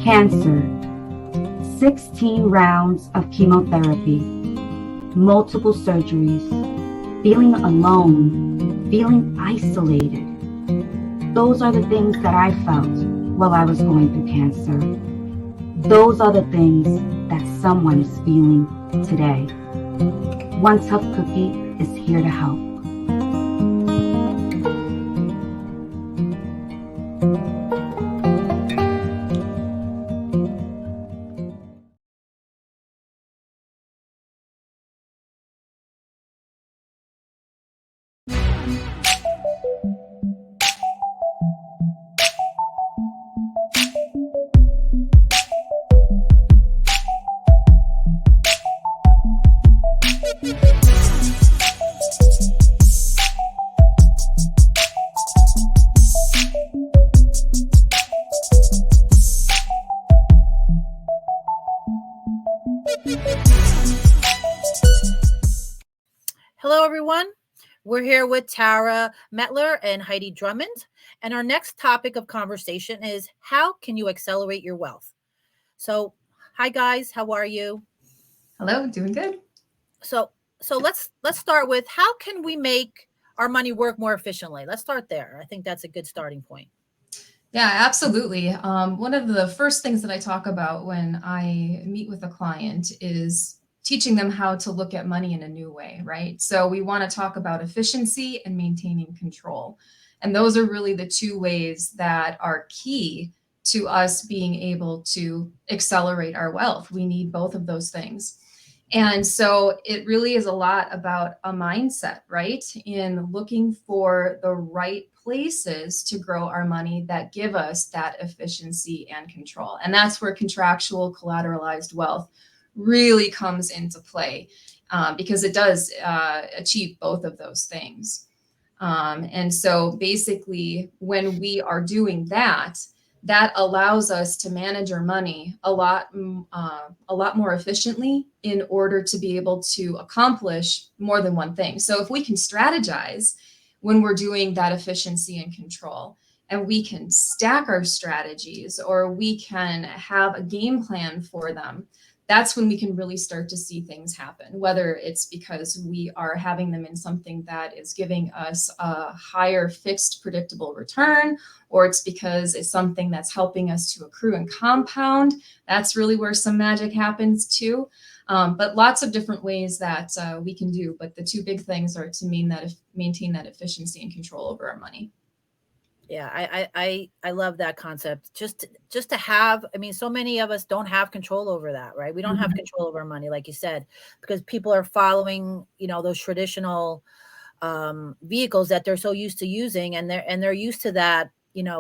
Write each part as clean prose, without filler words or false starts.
Cancer, 16 rounds of chemotherapy, multiple surgeries, feeling alone, feeling isolated. Those are the things that I felt while I was going through cancer. Those are the things that someone is feeling today. One Tough Cookie is here to help. Hello, everyone. We're here with Tara Metler and Heidi Drummond. And our next topic of conversation is how can you accelerate your wealth? So, hi guys, how are you? Hello, doing good. So let's start with how can we make our money work more efficiently? Let's start there. I think that's a good starting point. Yeah, absolutely. One of the first things that I talk about when I meet with a client is teaching them how to look at money in a new way, right? So we want to talk about efficiency and maintaining control. And those are really the two ways that are key to us being able to accelerate our wealth. We need both of those things. And so it really is a lot about a mindset, right? In looking for the right places to grow our money that give us that efficiency and control. And that's where contractual collateralized wealth really comes into play because it does achieve both of those things. And so basically, when we are doing that, that allows us to manage our money a lot more efficiently in order to be able to accomplish more than one thing. So if we can strategize when we're doing that efficiency and control, and we can stack our strategies or we can have a game plan for them, that's when we can really start to see things happen, whether it's because we are having them in something that is giving us a higher fixed predictable return, or it's because it's something that's helping us to accrue and compound. That's really where some magic happens too. But lots of different ways that we can do. But the two big things are to maintain that efficiency and control over our money. Yeah, I love that concept. Just to have, I mean, so many of us don't have control over that, right? We don't have control over our money, like you said, because people are following, those traditional vehicles that they're so used to using, and they're used to that,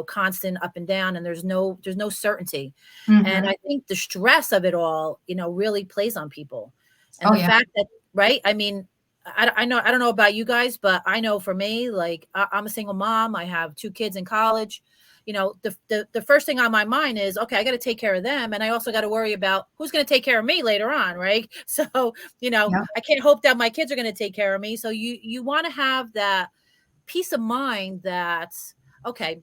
constant up and down, and there's no certainty. And I think the stress of it all, really plays on people. And the fact that, right? I mean, I don't know about you guys, but I know for me, like I'm a single mom. I have 2 kids in college. The first thing on my mind is, okay, I got to take care of them. And I also got to worry about who's going to take care of me later on. Right. So, I can't hope that my kids are going to take care of me. So you want to have that peace of mind that, okay,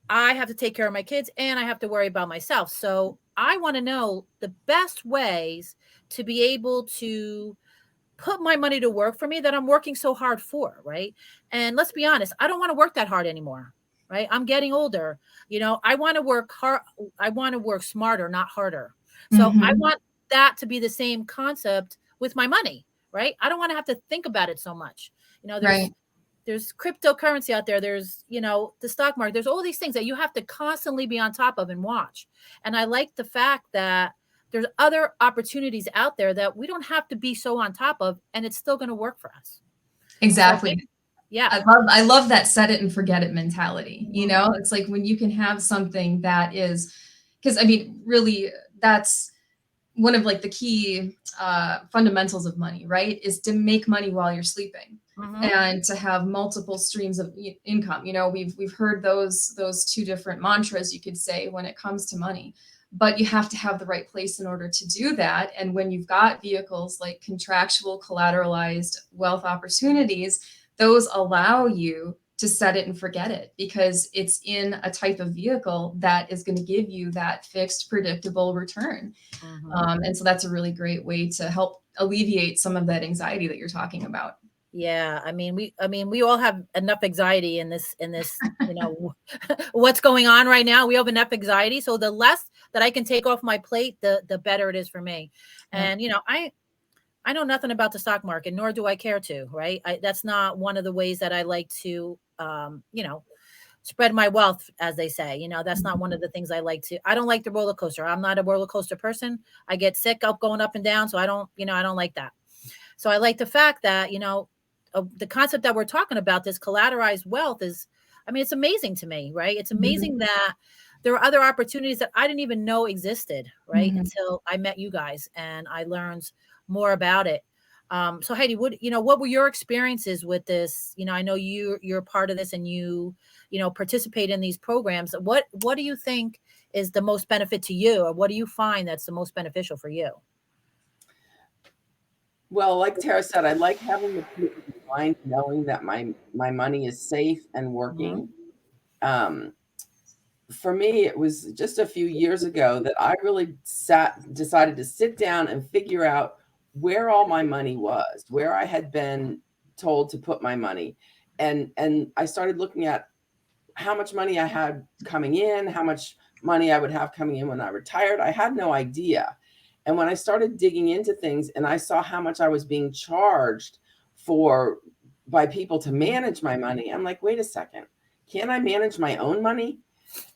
I have to take care of my kids and I have to worry about myself. So I want to know the best ways to be able to put my money to work for me that I'm working so hard for, right? And let's be honest, I don't want to work that hard anymore, right? I'm getting older. I want to work hard. I want to work smarter, not harder. So I want that to be the same concept with my money, right? I don't want to have to think about it so much. There's cryptocurrency out there. There's, the stock market. There's all these things that you have to constantly be on top of and watch. And I like the fact that there's other opportunities out there that we don't have to be so on top of, and it's still going to work for us. Exactly. So, yeah. I love that set it and forget it mentality. It's like when you can have something that is, because I mean, really, that's one of like the key fundamentals of money, right? Is to make money while you're sleeping. And to have multiple streams of income. We've heard those two different mantras you could say when it comes to money, but you have to have the right place in order to do that. And when you've got vehicles like contractual collateralized wealth opportunities, those allow you to set it and forget it, because it's in a type of vehicle that is going to give you that fixed, predictable return. And so that's a really great way to help alleviate some of that anxiety that you're talking about. Yeah, I mean, we all have enough anxiety in this, you know, what's going on right now. We have enough anxiety. So the less that I can take off my plate, the better it is for me. And, you know, I know nothing about the stock market, nor do I care to, right? That's not one of the ways that I like to, you know, spread my wealth, as they say. You know, that's not one of the things I like to. I don't like the roller coaster. I'm not a roller coaster person. I get sick up going up and down. So I don't, you know, I don't like that. So I like the fact that, you know, the concept that we're talking about, this collateralized wealth is, I mean, it's amazing to me, right? It's amazing that there are other opportunities that I didn't even know existed, right? Until I met you guys and I learned more about it. So Heidi, what were your experiences with this? You know, I know you're part of this and you know, participate in these programs. What do you think is the most benefit to you, or what do you find that's the most beneficial for you? Well, like Tara said, I like having the peace of mind, knowing that my money is safe and working. For me, it was just a few years ago that I really decided to sit down and figure out where all my money was, where I had been told to put my money. And I started looking at how much money I had coming in, how much money I would have coming in when I retired. I had no idea. And when I started digging into things and I saw how much I was being charged by people to manage my money, I'm like, wait a second, can't I manage my own money?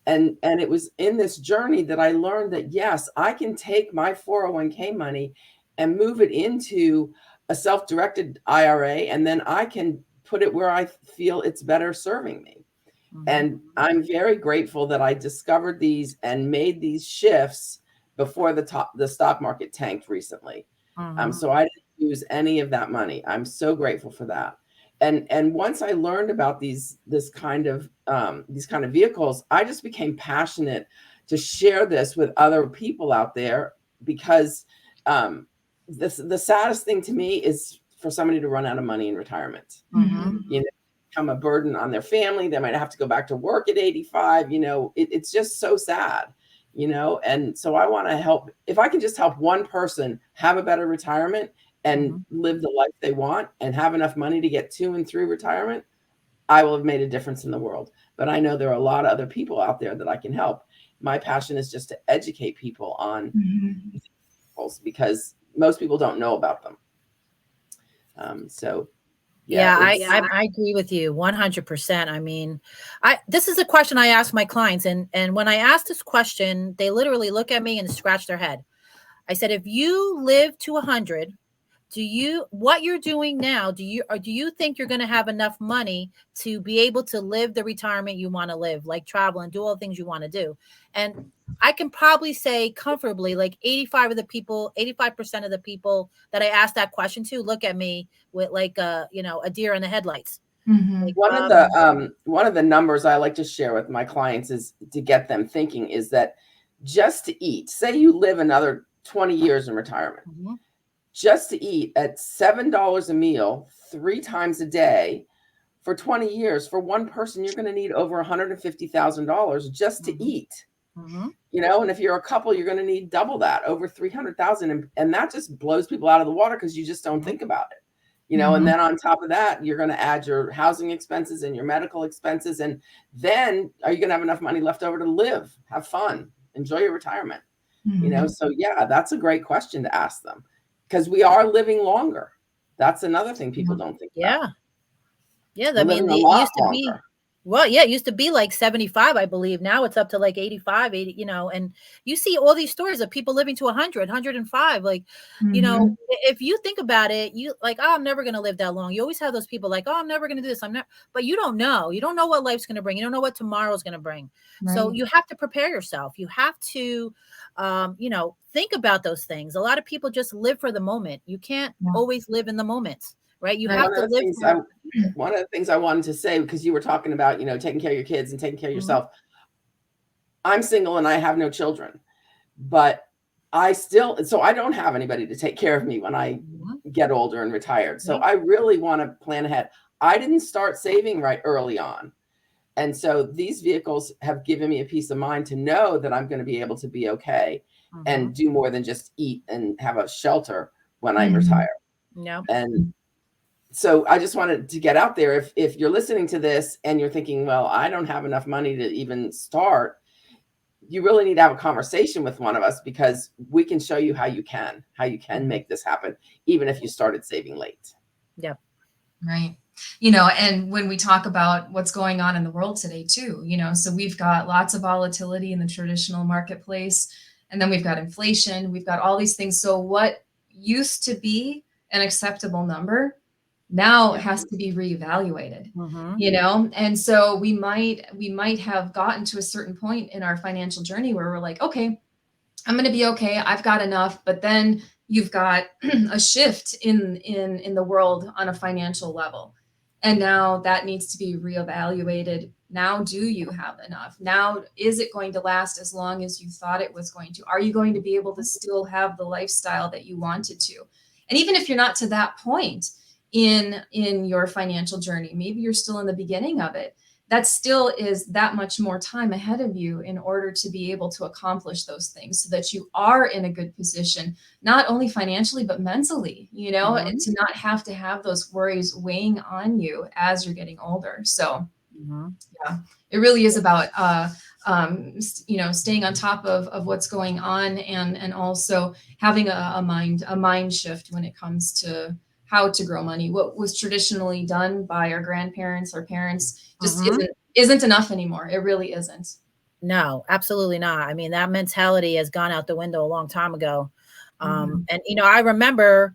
And it was in this journey that I learned that, yes, I can take my 401k money and move it into a self-directed IRA, and then I can put it where I feel it's better serving me. And I'm very grateful that I discovered these and made these shifts before the stock market tanked recently. So I didn't use any of that money. I'm so grateful for that. And once I learned about these kind of vehicles, I just became passionate to share this with other people out there, because the saddest thing to me is for somebody to run out of money in retirement. You know, become a burden on their family. They might have to go back to work at 85. You know, it's just so sad. You know, and so I want to help. If I can just help one person have a better retirement and live the life they want and have enough money to get to and through retirement, I will have made a difference in the world. But I know there are a lot of other people out there that I can help. My passion is just to educate people on because most people don't know about them. So yeah, I agree with you 100%. I mean, this is a question I ask my clients, and when I ask this question, they literally look at me and scratch their head. I said, if you live to 100, what you're doing now, do you think you're going to have enough money to be able to live the retirement you want to live, like travel and do all the things you want to do? And I can probably say comfortably, like 85% of the people that I asked that question to look at me with like a deer in the headlights. Like, one of the numbers I like to share with my clients is to get them thinking is that just to eat, say you live another 20 years in retirement, just to eat at $7 a meal 3 times a day for 20 years, for one person, you're going to need over $150,000 just to eat. You know, and if you're a couple, you're going to need double that, over 300,000. And that just blows people out of the water because you just don't think about it. You know, and then on top of that, you're going to add your housing expenses and your medical expenses. And then are you going to have enough money left over to live, have fun, enjoy your retirement? You know, so yeah, that's a great question to ask them, because we are living longer. That's another thing people don't think about. Yeah. I mean, it used to be, it used to be like 75, I believe. Now it's up to like 85, 80, you know, and you see all these stories of people living to 100, 105. Like, you know, if you think about it, you like, oh, I'm never going to live that long. You always have those people like, oh, I'm never going to do this. But you don't know. You don't know what life's going to bring. You don't know what tomorrow's going to bring. Right. So you have to prepare yourself. You have to, you know, think about those things. A lot of people just live for the moment. You can't always live in the moment. Right. You have to live. One of the things I wanted to say, because you were talking about, you know, taking care of your kids and taking care of yourself. I'm single and I have no children, but so I don't have anybody to take care of me when I get older and retired. So I really want to plan ahead. I didn't start saving right early on. And so these vehicles have given me a peace of mind to know that I'm going to be able to be okay and do more than just eat and have a shelter when I'm retired. Yeah. And so I just wanted to get out there. If you're listening to this and you're thinking, well, I don't have enough money to even start, you really need to have a conversation with one of us, because we can show you how you can make this happen, even if you started saving late. Yep. Right. You know, and when we talk about what's going on in the world today too, you know, so we've got lots of volatility in the traditional marketplace, and then we've got inflation, we've got all these things. So what used to be an acceptable number now has to be reevaluated, you know? And so we might have gotten to a certain point in our financial journey where we're like, okay, I'm going to be okay. I've got enough. But then you've got a shift in the world on a financial level. And now that needs to be reevaluated. Now, do you have enough? Now, is it going to last as long as you thought it was going to? Are you going to be able to still have the lifestyle that you wanted to? And even if you're not to that point in your financial journey, maybe you're still in the beginning of it, that still is that much more time ahead of you in order to be able to accomplish those things, so that you are in a good position, not only financially, but mentally, you know, and to not have to have those worries weighing on you as you're getting older. So yeah, it really is about, you know, staying on top of what's going on, and also having a mind shift when it comes to how to grow money. What was traditionally done by our grandparents or parents just isn't enough anymore. It really isn't. No, absolutely not. I mean, that mentality has gone out the window a long time ago. And, you know, I remember,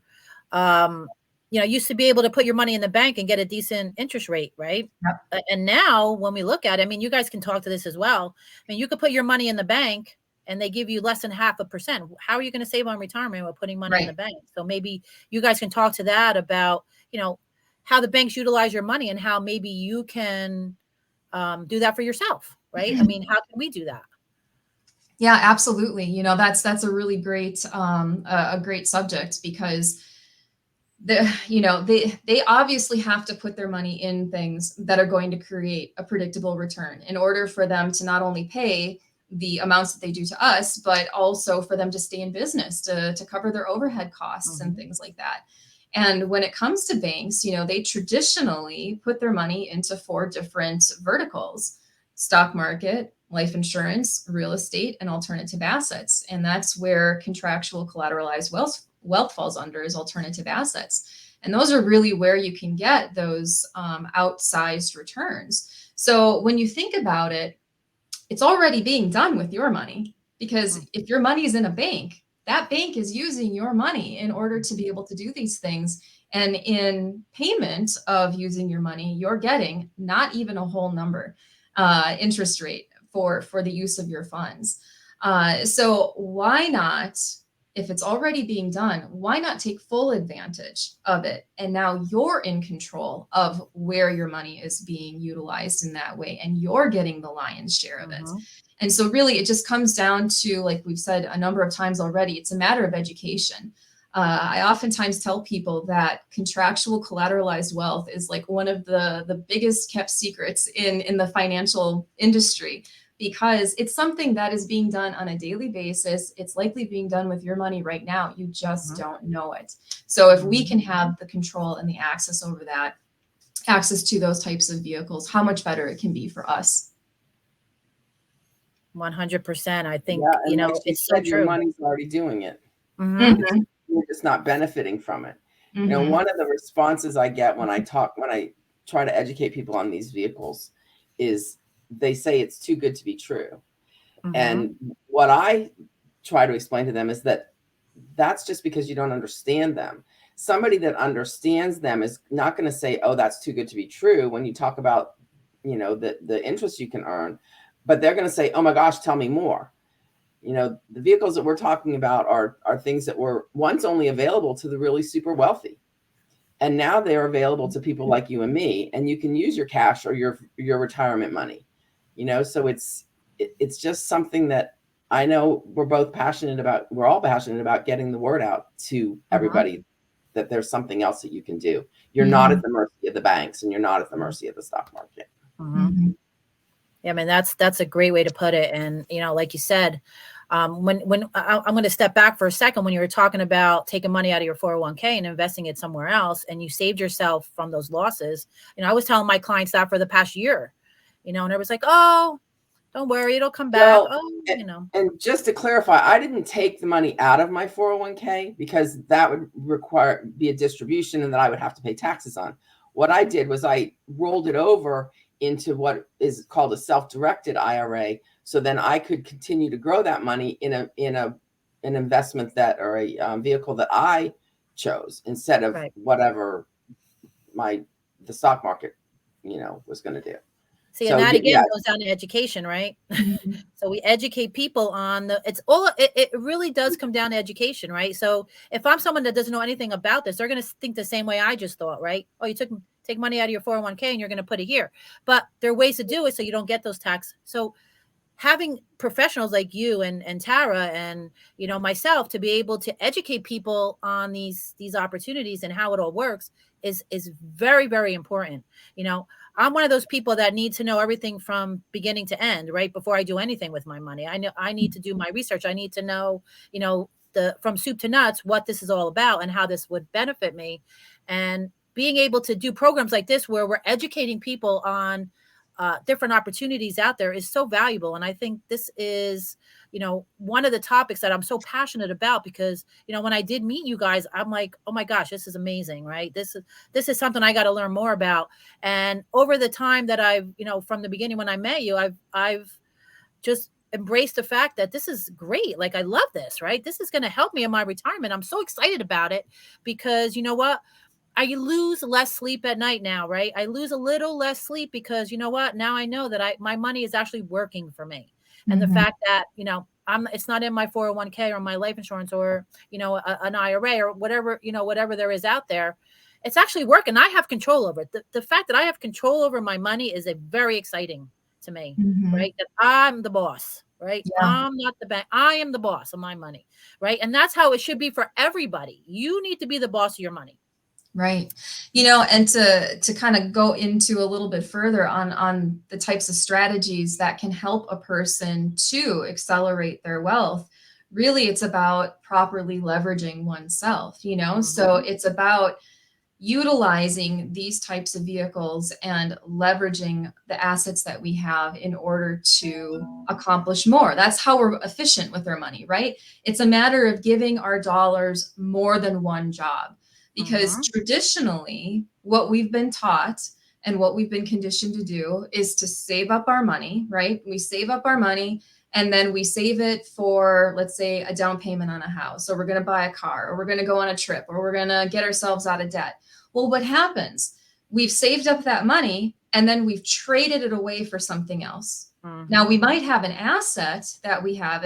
you know, used to be able to put your money in the bank and get a decent interest rate, right? Yep. And now when we look at it, I mean, you guys can talk to this as well. I mean, you could put your money in the bank and they give you less than 0.5%. How are you going to save on retirement with putting money in the bank? So maybe you guys can talk to that about, you know, how the banks utilize your money and how maybe you can do that for yourself, right? I mean, how can we do that? Yeah, absolutely. You know, that's a really great a great subject, because they obviously have to put their money in things that are going to create a predictable return in order for them to not only pay the amounts that they do to us, but also for them to stay in business, to cover their overhead costs and things like that. And when it comes to banks, you know, they traditionally put their money into 4 different verticals: stock market, life insurance, real estate, and alternative assets. And that's where contractual collateralized wealth falls under, is alternative assets. And those are really where you can get those outsized returns. So when you think about it, it's already being done with your money, because if your money is in a bank, that bank is using your money in order to be able to do these things. And in payment of using your money, you're getting not even a whole number interest rate for the use of your funds. So why not, if it's already being done, why not take full advantage of it? And now you're in control of where your money is being utilized in that way, and you're getting the lion's share of it. And so really, it just comes down to, like we've said a number of times already, it's a matter of education. I oftentimes tell people that contractual collateralized wealth is like one of the biggest kept secrets in the financial industry, because it's something that is being done on a daily basis. It's likely being done with your money right now. You just don't know it. So if we can have the control and the access over that, access to those types of vehicles, how much better it can be for us. 100%. I think, Yeah, you know, like it's so said, your true. money's already doing it. You're just not benefiting from it. You know, one of the responses I get when I try to educate people on these vehicles is they say it's too good to be true. And what I try to explain to them is that that's just because you don't understand them. Somebody that understands them is not going to say, oh, that's too good to be true when you talk about, you know, the interest you can earn, but they're going to say, oh my gosh, tell me more. You know, the vehicles that we're talking about are things that were once only available to the really super wealthy. And now they're available to people like you and me, and you can use your cash or your retirement money, you know? So it's just something that I know we're all passionate about getting the word out to everybody that there's something else that you can do. You're not at the mercy of the banks, and you're not at the mercy of the stock market. Yeah, I mean, that's a great way to put it. And, you know, like you said, when I'm going to step back for a second, when you were talking about taking money out of your 401k and investing it somewhere else, and you saved yourself from those losses, you know, I was telling my clients that for the past year, you know, and it was like, oh, don't worry, it'll come back. Well, Oh, you know. and just to clarify, I didn't take the money out of my 401k because that would be a distribution and that I would have to pay taxes on. What I did was I rolled it over into what is called a self-directed IRA. So then I could continue to grow that money in an investment that, or a vehicle that I chose, instead of whatever the stock market, you know, was going to do. See, and that again goes down to education, right? So we educate people on it really does come down to education, right? So if I'm someone that doesn't know anything about this, they're going to think the same way I just thought, right? Oh, you take money out of your 401k and you're going to put it here. But there are ways to do it so you don't get those tax. So having professionals like you and Tara and, you know, myself to be able to educate people on these opportunities and how it all works is very, very important. You know, I'm one of those people that need to know everything from beginning to end, right? Before I do anything with my money. I know I need to do my research. I need to know, you know, from soup to nuts, what this is all about and how this would benefit me. And being able to do programs like this, where we're educating people on different opportunities out there, is so valuable. And I think this is, you know, one of the topics that I'm so passionate about, because, you know, when I did meet you guys, I'm like, oh my gosh, this is amazing, right? This is something I got to learn more about. And over the time that I've, you know, from the beginning when I met you, I've just embraced the fact that this is great. Like, I love this, right? This is going to help me in my retirement. I'm so excited about it because, you know what? I lose less sleep at night now, right? I lose a little less sleep because, you know what? Now I know that my money is actually working for me. And the fact that, you know, it's not in my 401k or my life insurance or, you know, an IRA or whatever, you know, whatever there is out there, it's actually working. I have control over it. The fact that I have control over my money is a very exciting to me, right? That I'm the boss, right? Yeah. I'm not the bank. I am the boss of my money, right? And that's how it should be for everybody. You need to be the boss of your money. Right. You know, and to kind of go into a little bit further on the types of strategies that can help a person to accelerate their wealth, really it's about properly leveraging oneself, you know? So it's about utilizing these types of vehicles and leveraging the assets that we have in order to accomplish more. That's how we're efficient with our money, right? It's a matter of giving our dollars more than one job. Because traditionally, what we've been taught and what we've been conditioned to do is to save up our money, right? We save up our money and then we save it for, let's say, a down payment on a house, or we're going to buy a car, or we're going to go on a trip, or we're going to get ourselves out of debt. Well, what happens? We've saved up that money and then we've traded it away for something else. Now, we might have an asset that we have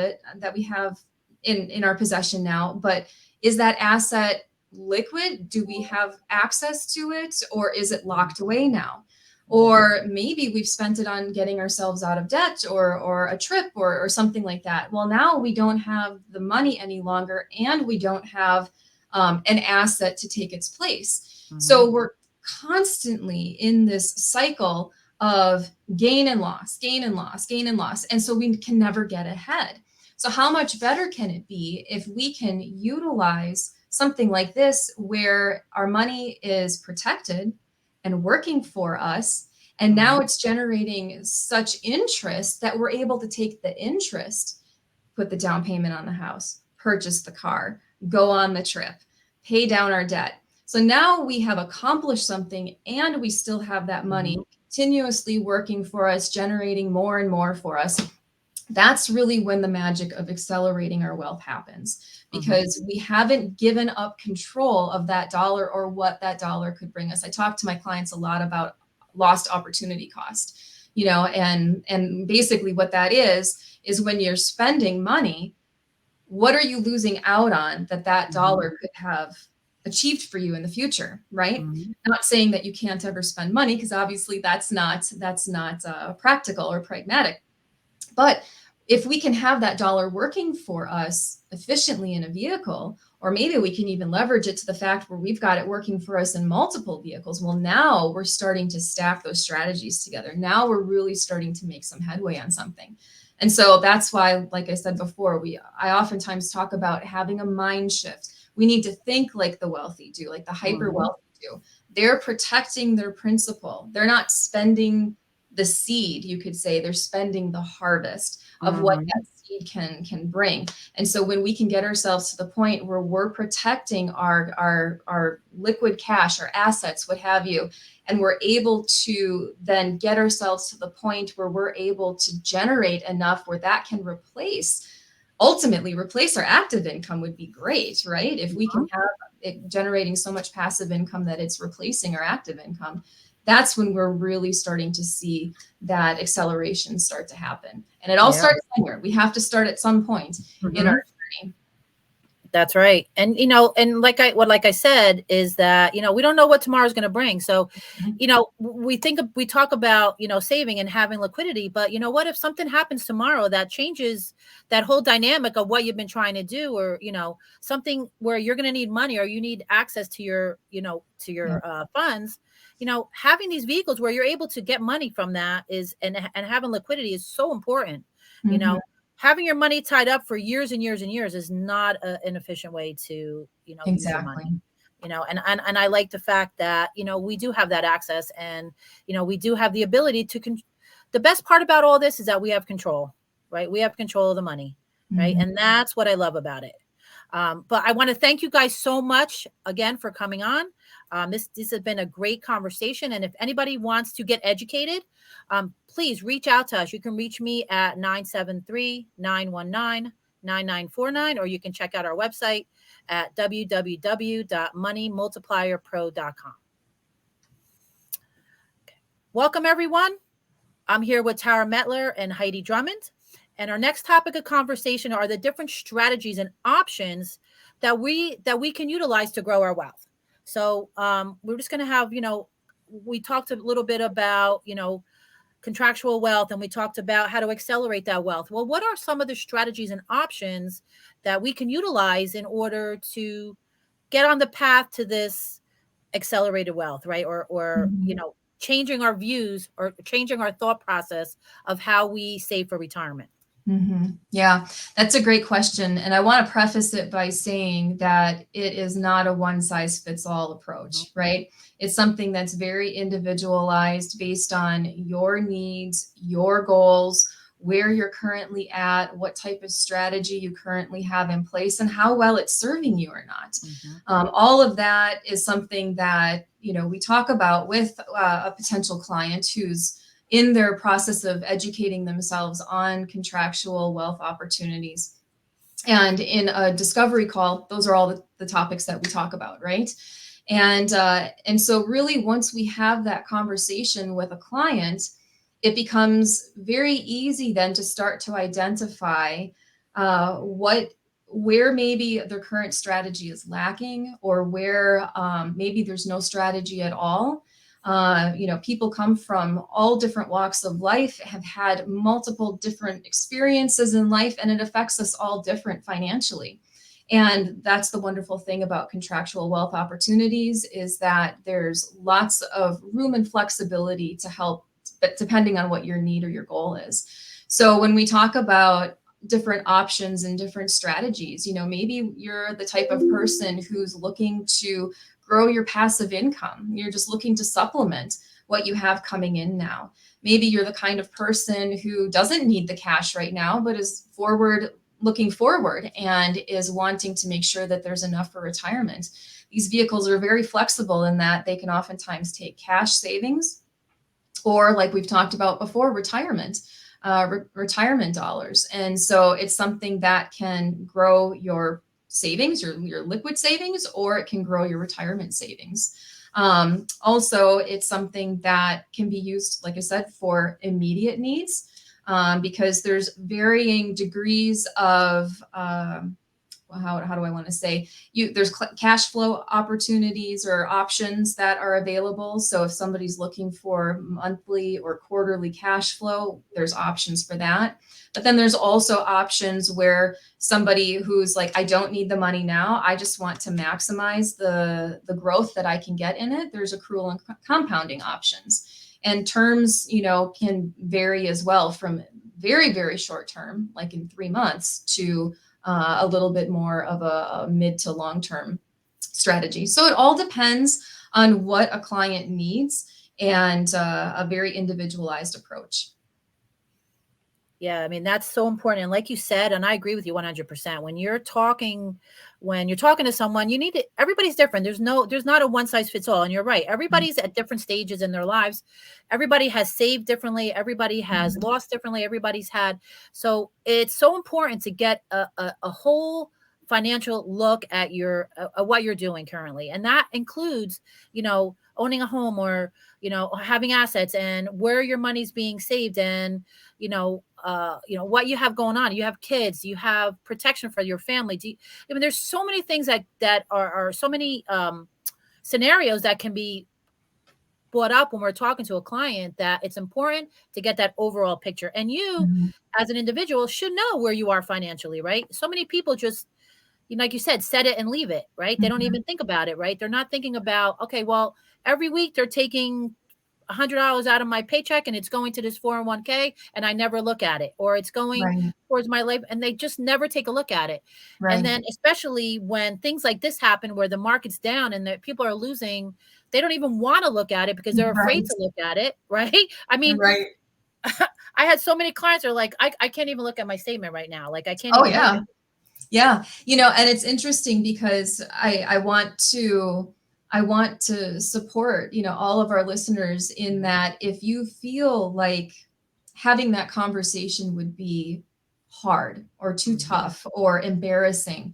in our possession now, but is that asset liquid? Do we have access to it, or is it locked away now? Or maybe we've spent it on getting ourselves out of debt or a trip or something like that. Well, now we don't have the money any longer, and we don't have an asset to take its place. So we're constantly in this cycle of gain and loss, gain and loss, gain and loss. And so we can never get ahead. So how much better can it be if we can utilize something like this, where our money is protected and working for us, and now it's generating such interest that we're able to take the interest, put the down payment on the house, purchase the car, go on the trip, pay down our debt. So now we have accomplished something, and we still have that money continuously working for us, generating more and more for us. That's really when the magic of accelerating our wealth happens, because we haven't given up control of that dollar or what that dollar could bring us. I talk to my clients a lot about lost opportunity cost, you know, and basically what that is when you're spending money, what are you losing out on that dollar could have achieved for you in the future, right? Not saying that you can't ever spend money, because obviously that's not practical or pragmatic. But if we can have that dollar working for us efficiently in a vehicle, or maybe we can even leverage it to the fact where we've got it working for us in multiple vehicles. Well, now we're starting to stack those strategies together. Now we're really starting to make some headway on something. And so that's why, like I said before, I oftentimes talk about having a mind shift. We need to think like the wealthy do, like the hyper wealthy do. They're protecting their principal. They're not spending the seed, you could say. They're spending the harvest of what that seed can bring. And so when we can get ourselves to the point where we're protecting our liquid cash, our assets, what have you, and we're able to then get ourselves to the point where we're able to generate enough where that can ultimately replace our active income would be great, right? If we can have it generating so much passive income that it's replacing our active income, that's when we're really starting to see that acceleration start to happen. And it all starts somewhere. We have to start at some point in our journey. That's right. And, and like I said, is that, we don't know what tomorrow's going to bring. So, we talk about, saving and having liquidity, but what if something happens tomorrow that changes that whole dynamic of what you've been trying to do, or, something where you're going to need money, or you need access to your, funds, having these vehicles where you're able to get money from that and having liquidity is so important. Having your money tied up for years and years and years is not an efficient way to, use your money. And I like the fact that, we do have that access, and, we do have the ability to, the best part about all this is that we have control, right? We have control of the money, right? And that's what I love about it. But I want to thank you guys so much again for coming on. This has been a great conversation. And if anybody wants to get educated, please reach out to us. You can reach me at 973-919-9949, or you can check out our website at www.moneymultiplierpro.com. Okay. Welcome, everyone. I'm here with Tara Metler and Heidi Drummond. And our next topic of conversation are the different strategies and options that we can utilize to grow our wealth. So we're just going to have, we talked a little bit about, contractual wealth, and we talked about how to accelerate that wealth. Well, what are some of the strategies and options that we can utilize in order to get on the path to this accelerated wealth, right? Or changing our views or changing our thought process of how we save for retirement? Yeah, that's a great question. And I want to preface it by saying that it is not a one size fits all approach, right? It's something that's very individualized based on your needs, your goals, where you're currently at, what type of strategy you currently have in place, and how well it's serving you or not. All of that is something that, we talk about with a potential client who's in their process of educating themselves on contractual wealth opportunities. And in a discovery call, those are all the topics that we talk about, right? And so really, once we have that conversation with a client, it becomes very easy then to start to identify where maybe their current strategy is lacking, or where maybe there's no strategy at all. People come from all different walks of life, have had multiple different experiences in life, and it affects us all different financially. And that's the wonderful thing about contractual wealth opportunities, is that there's lots of room and flexibility to help, but depending on what your need or your goal is. So when we talk about different options and different strategies, maybe you're the type of person who's looking to grow your passive income. You're just looking to supplement what you have coming in now. Maybe you're the kind of person who doesn't need the cash right now, but is looking forward and is wanting to make sure that there's enough for retirement. These vehicles are very flexible in that they can oftentimes take cash savings, or, like we've talked about before, retirement dollars. And so it's something that can grow your savings, your liquid savings, or it can grow your retirement savings. Also, it's something that can be used, like I said, for immediate needs, because there's varying degrees of how do I want to say, there's cash flow opportunities or options that are available. So if somebody's looking for monthly or quarterly cash flow, there's options for that. But then there's also options where somebody who's like, I don't need the money now, I just want to maximize the growth that I can get in it. There's accrual and compounding options. And terms, can vary as well, from very, very short term, like in 3 months, to a little bit more of a mid to long term strategy. So it all depends on what a client needs, and a very individualized approach. Yeah, I mean, that's so important. And like you said, and I agree with you 100%. When you're talking to someone, you need to, everybody's different. There's not a one size fits all. And you're right. Everybody's at different stages in their lives. Everybody has saved differently. Everybody has lost differently. So it's so important to get a whole financial look at what you're doing currently. And that includes, owning a home, or, having assets, and where your money's being saved, and, what you have going on. You have kids, you have protection for your family. There's so many things that are so many scenarios that can be brought up when we're talking to a client, that it's important to get that overall picture. And you, as an individual, should know where you are financially, right? So many people just, like you said, set it and leave it, right? They don't even think about it, right? They're not thinking about, okay, well, every week they're taking $100 out of my paycheck and it's going to this 401k, and I never look at it, or it's going towards my life, and they just never take a look at it. Right. And then especially when things like this happen, where the market's down and that people are losing, they don't even want to look at it because they're afraid to look at it. Right. I mean, I had so many clients are like, I can't even look at my statement right now. Like, I can't. Yeah. And it's interesting because I want to support, all of our listeners, in that if you feel like having that conversation would be hard or too tough or embarrassing,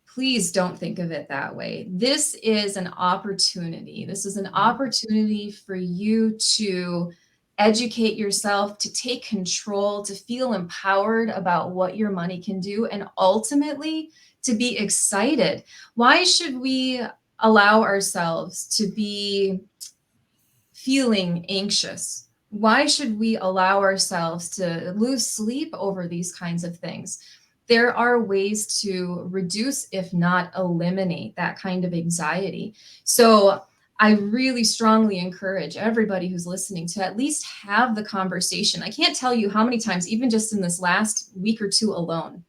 please don't think of it that way. This is an opportunity. This is an opportunity for you to educate yourself, to take control, to feel empowered about what your money can do, and ultimately to be excited. Why should we allow ourselves to be feeling anxious? Why should we allow ourselves to lose sleep over these kinds of things? There are ways to reduce, if not eliminate, that kind of anxiety. So I really strongly encourage everybody who's listening to at least have the conversation. I can't tell you how many times, even just in this last week or two alone,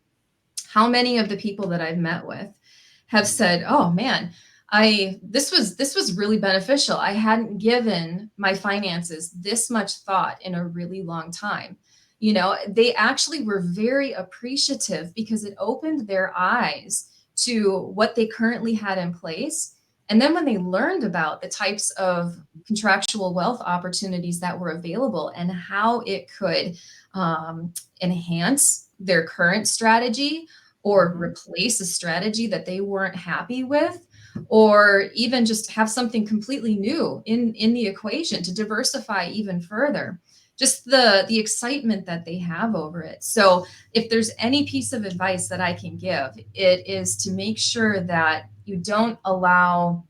how many of the people that I've met with have said, oh man, this was really beneficial. I hadn't given my finances this much thought in a really long time. They actually were very appreciative because it opened their eyes to what they currently had in place. And then when they learned about the types of contractual wealth opportunities that were available and how it could enhance their current strategy, or replace a strategy that they weren't happy with, or even just have something completely new in the equation to diversify even further, just the excitement that they have over it. So if there's any piece of advice that I can give, it is to make sure that you don't allow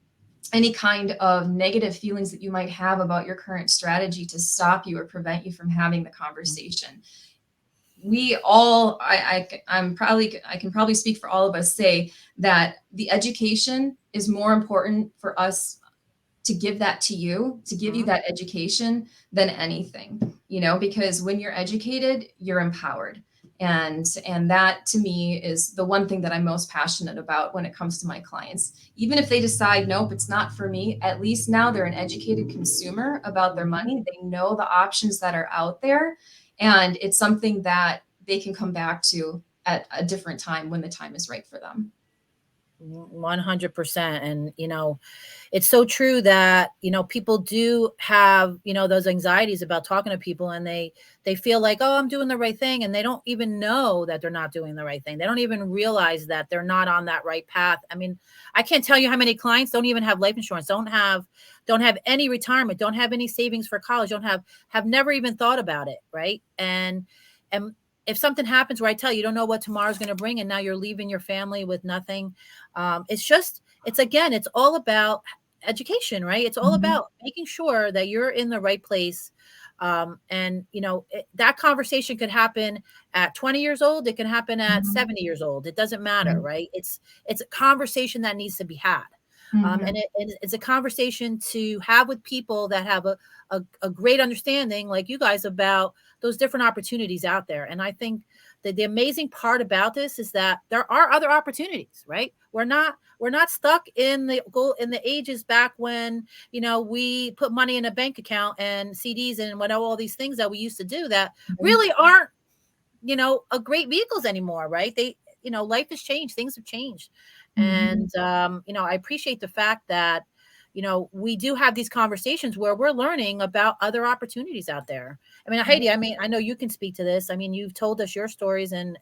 any kind of negative feelings that you might have about your current strategy to stop you or prevent you from having the conversation. We all, I can probably speak for all of us, say that the education is more important for us to give that to you, to give you that education, than anything, because when you're educated, you're empowered. And that to me is the one thing that I'm most passionate about when it comes to my clients. Even if they decide, nope, it's not for me, at least now they're an educated consumer about their money. They know the options that are out there. And it's something that they can come back to at a different time when the time is right for them. 100%. And, it's so true that, people do have, those anxieties about talking to people, and they feel like, oh, I'm doing the right thing. And they don't even know that they're not doing the right thing. They don't even realize that they're not on that right path. I mean, I can't tell you how many clients don't even have life insurance, don't have any retirement, don't have any savings for college, have never even thought about it. Right. And if something happens where I tell you, you don't know what tomorrow's going to bring, and now you're leaving your family with nothing. It's all about education, right? It's all about making sure that you're in the right place. And that conversation could happen at 20 years old. It can happen at 70 years old. It doesn't matter, right? It's a conversation that needs to be had. And it's a conversation to have with people that have a great understanding, like you guys, about those different opportunities out there. And I think that the amazing part about this is that there are other opportunities, right? We're not stuck in the ages back when, we put money in a bank account and CDs and all these things that we used to do that really aren't, a great vehicles anymore, right? Life has changed, things have changed. And, I appreciate the fact that, we do have these conversations where we're learning about other opportunities out there. I mean, Heidi, I know you can speak to this. I mean, you've told us your stories and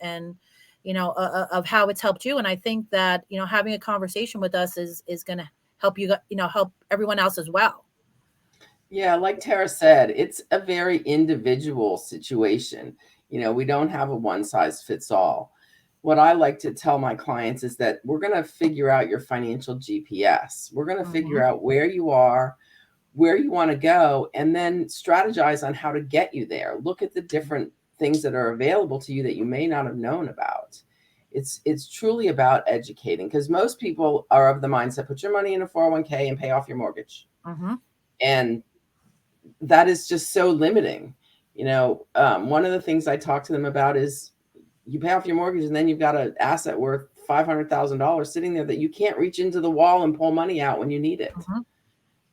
of how it's helped you. And I think that, having a conversation with us is going to help you, help everyone else as well. Yeah, like Tara said, it's a very individual situation. We don't have a one size fits all. What I like to tell my clients is that we're going to figure out your financial GPS. We're going to figure out where you are, where you want to go, and then strategize on how to get you there. Look at the different things that are available to you that you may not have known about. It's truly about educating, because most people are of the mindset, put your money in a 401k and pay off your mortgage. And that is just so limiting. One of the things I talk to them about is you pay off your mortgage and then you've got an asset worth $500,000 sitting there that you can't reach into the wall and pull money out when you need it.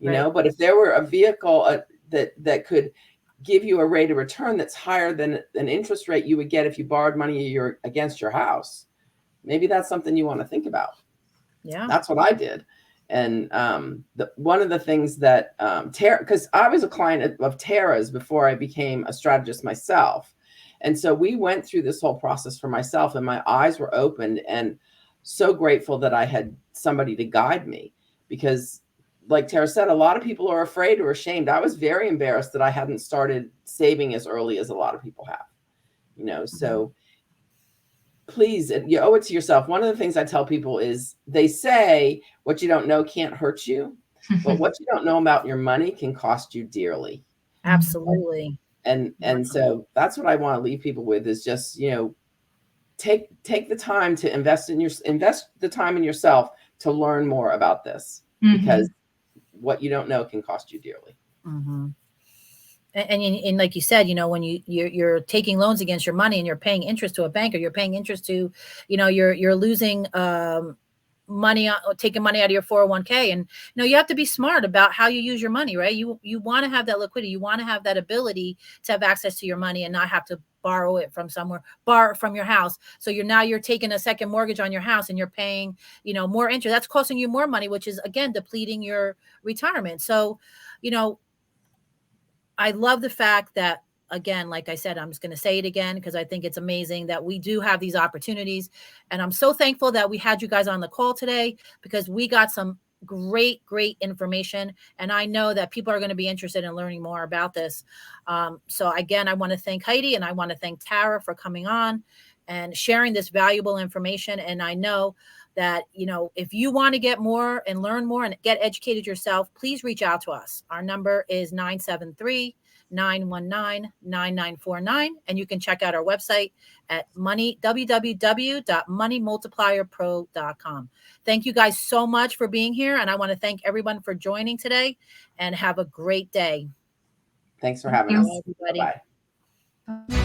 But if there were a vehicle that could give you a rate of return that's higher than an interest rate you would get if you borrowed money against your house, maybe that's something you want to think about. Yeah, that's what I did. And one of the things that Tara, because I was a client of Tara's before I became a strategist myself. And so we went through this whole process for myself, and my eyes were opened, and so grateful that I had somebody to guide me, because like Tara said, a lot of people are afraid or ashamed. I was very embarrassed that I hadn't started saving as early as a lot of people have, so please, you owe it to yourself. One of the things I tell people is, they say what you don't know can't hurt you, but what you don't know about your money can cost you dearly. Absolutely. And so that's what I want to leave people with, is just, take the time to invest the time in yourself to learn more about this, because what you don't know can cost you dearly. And like you said, when you're taking loans against your money and you're paying interest to a bank, or you're paying interest to, you're losing money, taking money out of your 401k. And you have to be smart about how you use your money, right? You want to have that liquidity. You want to have that ability to have access to your money and not have to borrow it from somewhere, borrow it from your house. So you're taking a second mortgage on your house and you're paying, more interest. That's costing you more money, which is again depleting your retirement. So, I love the fact that, again, like I said, I'm just going to say it again, because I think it's amazing that we do have these opportunities. And I'm so thankful that we had you guys on the call today, because we got some great information. And I know that people are going to be interested in learning more about this. So again, I want to thank Heidi, and I want to thank Tara for coming on and sharing this valuable information. And I know that, if you want to get more and learn more and get educated yourself, please reach out to us. Our number is 973-919-9949. And you can check out our website at www.moneymultiplierpro.com. Thank you guys so much for being here. And I want to thank everyone for joining today, and have a great day. Thanks for having us. Everybody. Bye-bye.